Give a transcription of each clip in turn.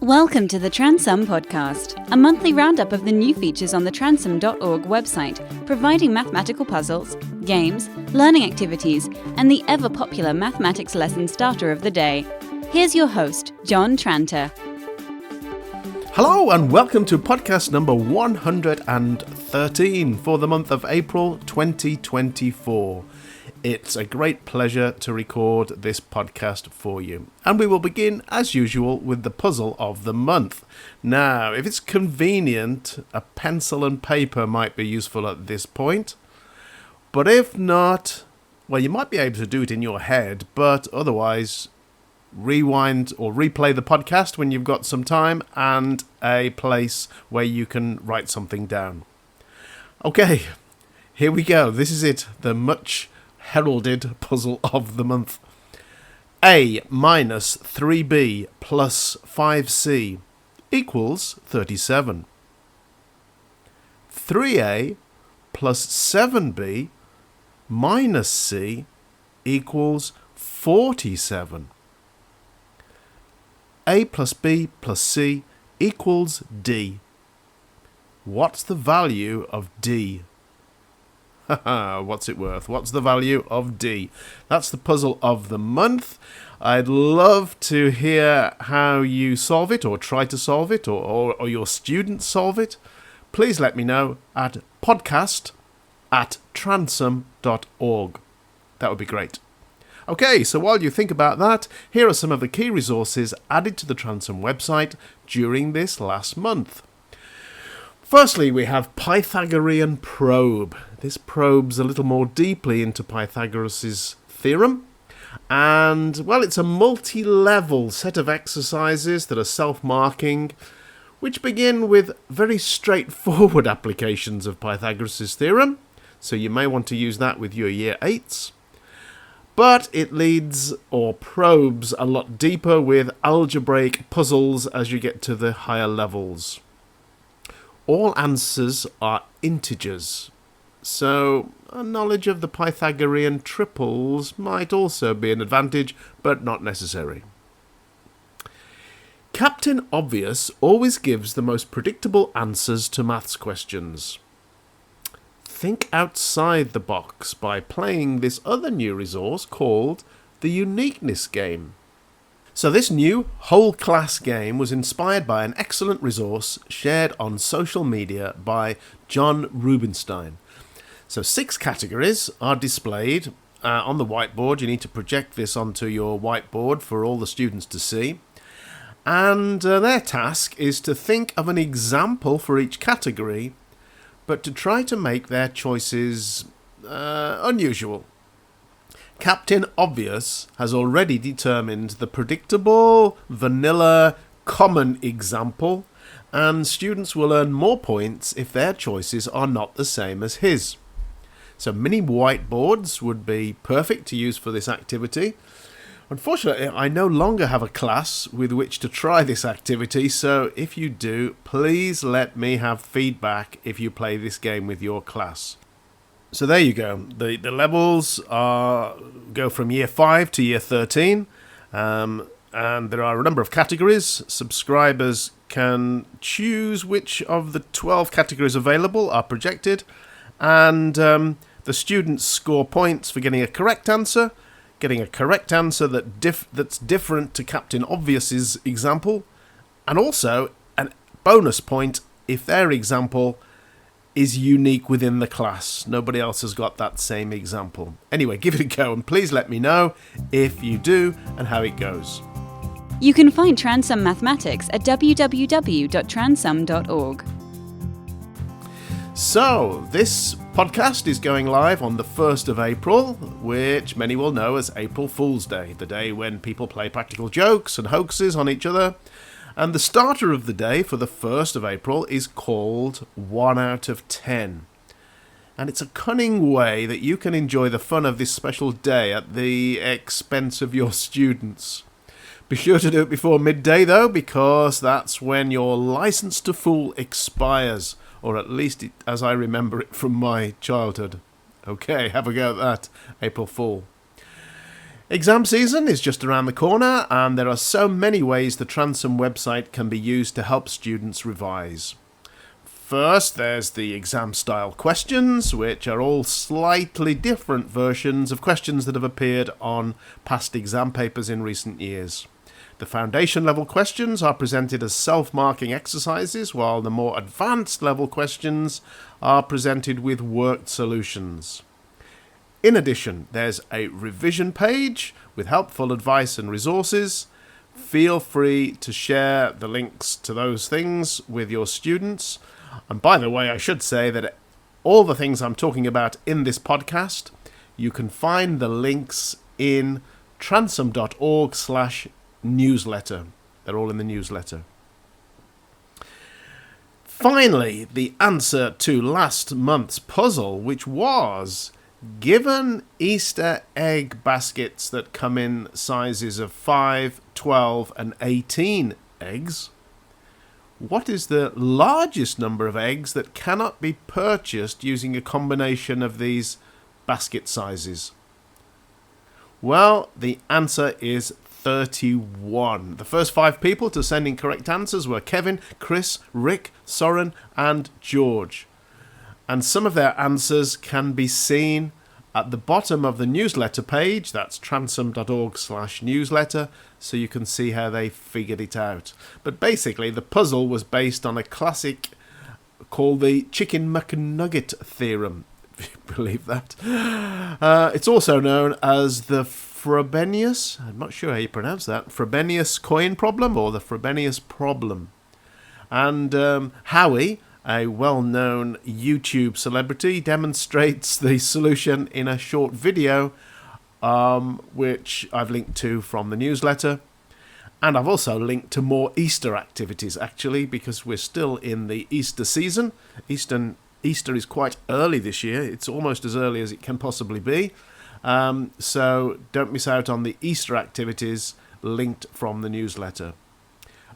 Welcome to the Transum Podcast, a monthly roundup of the new features on the transum.org website, providing mathematical puzzles, games, learning activities, and the ever-popular mathematics lesson starter of the day. Here's your host, John Tranter. Hello and welcome to podcast number 113 for the month of April 2024. It's a great pleasure to record this podcast for you. And we will begin, as usual, with the puzzle of the month. Now, if it's convenient, a pencil and paper might be useful at this point. But if not, well, you might be able to do it in your head, but otherwise, rewind or replay the podcast when you've got some time and a place where you can write something down. Okay, here we go. This is it, the much heralded puzzle of the month. A minus 3b plus 5c equals 37. 3a plus 7b minus c equals 47. A plus b plus c equals d. What's the value of d? What's it worth? What's the value of D? That's the puzzle of the month. I'd love to hear how you solve it or try to solve it or your students solve it. Please let me know at podcast@transum.org. That would be great. Okay, so while you think about that, here are some of the key resources added to the Transum website during this last month. Firstly, we have Pythagorean Probe. This probes a little more deeply into Pythagoras' theorem. And, well, it's a multi-level set of exercises that are self-marking, which begin with very straightforward applications of Pythagoras' theorem. So you may want to use that with your Year 8s. But it leads or probes a lot deeper with algebraic puzzles as you get to the higher levels. All answers are integers, so a knowledge of the Pythagorean triples might also be an advantage, but not necessary. Captain Obvious always gives the most predictable answers to maths questions. Think outside the box by playing this other new resource called the Uniqueness Game. So this new whole class game was inspired by an excellent resource shared on social media by John Rubinstein. So 6 categories are displayed on the whiteboard. You need to project this onto your whiteboard for all the students to see. And their task is to think of an example for each category, but to try to make their choices unusual. Captain Obvious has already determined the predictable, vanilla, common example, and students will earn more points if their choices are not the same as his. So mini whiteboards would be perfect to use for this activity. Unfortunately, I no longer have a class with which to try this activity, so if you do, please let me have feedback if you play this game with your class. So there you go. The levels go from Year 5 to Year 13, and there are a number of categories. Subscribers can choose which of the 12 categories available are projected, and the students score points for getting a correct answer that's different to Captain Obvious's example, and also a bonus point if their example is unique within the class. Nobody else has got that same example. Anyway, give it a go and please let me know if you do and how it goes. You can find Transum Mathematics at www.transum.org. So, this podcast is going live on the 1st of April, which many will know as April Fool's Day, the day when people play practical jokes and hoaxes on each other. And the starter of the day for the 1st of April is called 1 out of 10. And it's a cunning way that you can enjoy the fun of this special day at the expense of your students. Be sure to do it before midday though, because that's when your license to fool expires. Or at least as I remember it from my childhood. Okay, have a go at that, April Fool. Exam season is just around the corner, and there are so many ways the Transom website can be used to help students revise. First, there's the exam-style questions, which are all slightly different versions of questions that have appeared on past exam papers in recent years. The foundation-level questions are presented as self-marking exercises, while the more advanced-level questions are presented with worked solutions. In addition, there's a revision page with helpful advice and resources. Feel free to share the links to those things with your students. And by the way, I should say that all the things I'm talking about in this podcast, you can find the links in transom.org/newsletter. They're all in the newsletter. Finally, the answer to last month's puzzle, which was: given Easter egg baskets that come in sizes of 5, 12 and 18 eggs, what is the largest number of eggs that cannot be purchased using a combination of these basket sizes? Well, the answer is 31. The first 5 people to send in correct answers were Kevin, Chris, Rick, Soren and George. And some of their answers can be seen at the bottom of the newsletter page. That's transom.org/newsletter, so you can see how they figured it out. But basically, the puzzle was based on a classic called the Chicken McNugget theorem, if you believe that. It's also known as the Frobenius, I'm not sure how you pronounce that, Frobenius coin problem or the Frobenius problem. And Howie, a well-known YouTube celebrity, demonstrates the solution in a short video, which I've linked to from the newsletter. And I've also linked to more Easter activities, actually, because we're still in the Easter season. Easter is quite early this year. It's almost as early as it can possibly be. So don't miss out on the Easter activities linked from the newsletter.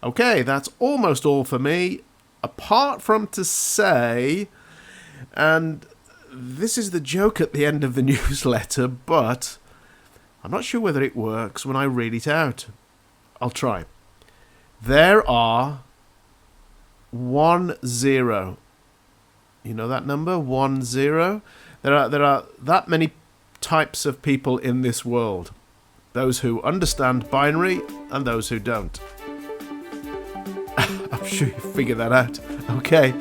Okay, that's almost all for me. Apart from to say, and this is the joke at the end of the newsletter, but I'm not sure whether it works when I read it out. I'll try. There are 10. You know that number? 10. There are that many types of people in this world. Those who understand binary and those who don't. I'm sure you figured that out. Okay.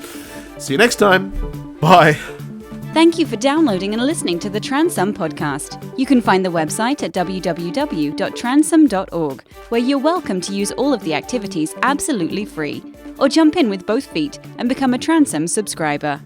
See you next time. Bye. Thank you for downloading and listening to the Transom podcast. You can find the website at www.transom.org, where you're welcome to use all of the activities absolutely free, or jump in with both feet and become a Transom subscriber.